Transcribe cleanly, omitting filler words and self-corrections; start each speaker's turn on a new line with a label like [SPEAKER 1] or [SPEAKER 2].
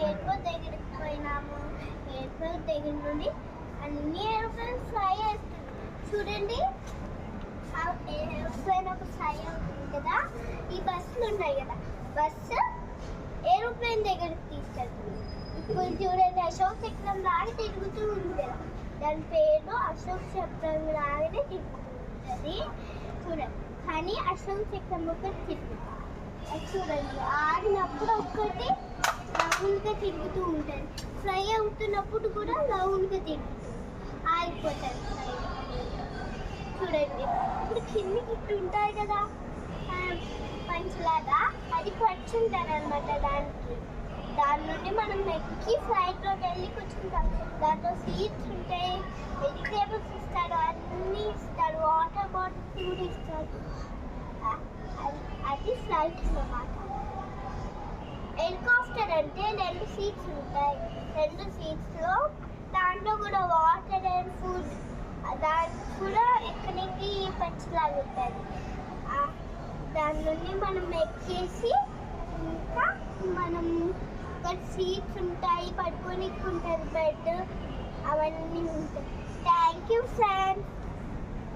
[SPEAKER 1] Airport దగ్గరికి పోయినాము. Airport దగ్గర నుండి అన్ని ఏరోప్లేన్ ఫ్లై చేస్తుంది. చూడండి, ఏరోప్లేన్ ఒక ఫ్లై అవుతుంది కదా. ఈ బస్సులు ఉన్నాయి కదా, బస్సు ఏరోప్లేన్ దగ్గరికి తీసుకెళ్తుంది. ఇప్పుడు చూడండి, అశోక్ చక్రం లాగా తిరుగుతూ ఉంది కదా, దాని పేరు అశోక్ చక్రం లాగానే తిరుగుతూ ఉంటుంది. చూడండి, కానీ అశోక్ చక్రం ఒకటి తిరుగుతుంది. చూడండి, ఆడినప్పుడు ఒక్కటి రౌండ్గా తిరుగుతూ ఉంటుంది, ఫ్లై అవుతున్నప్పుడు కూడా రౌండ్గా తిరుగుతుంది, ఆగిపోతుంది ఫ్లై. చూడండి, ఇప్పుడు కిందికి ఇట్టు ఉంటాయి కదా పంచలాగా, అది పచ్చుంటారు అనమాట. దాని నుండి మనం ఎక్కి ఫ్లైట్లోకి వెళ్ళి కూర్చుంటాం. దాంట్లో సీట్స్ ఉంటాయి, వెజిటేబుల్స్ ఇస్తారు, అన్నీ ఇస్తారు, వాటర్ బాటిల్స్ కూడా ఇస్తారు. అది ఫ్లైట్ అన్నమాట. హెలికాప్టర్ అంటే 2 సీట్స్ ఉంటాయి. 2 సీట్స్లో దాంట్లో కూడా వాటర్ అండ్ ఫుడ్, దానికి కూడా ఎక్కడికి పచ్చిలాగా ఉంటుంది. దాని నుండి మనం ఎక్కేసి ఇంకా మనం ఒక సీట్స్ ఉంటాయి, పడుకోనికి ఉంటుంది బెడ్, అవన్నీ ఉంటాయి. Thank you friends.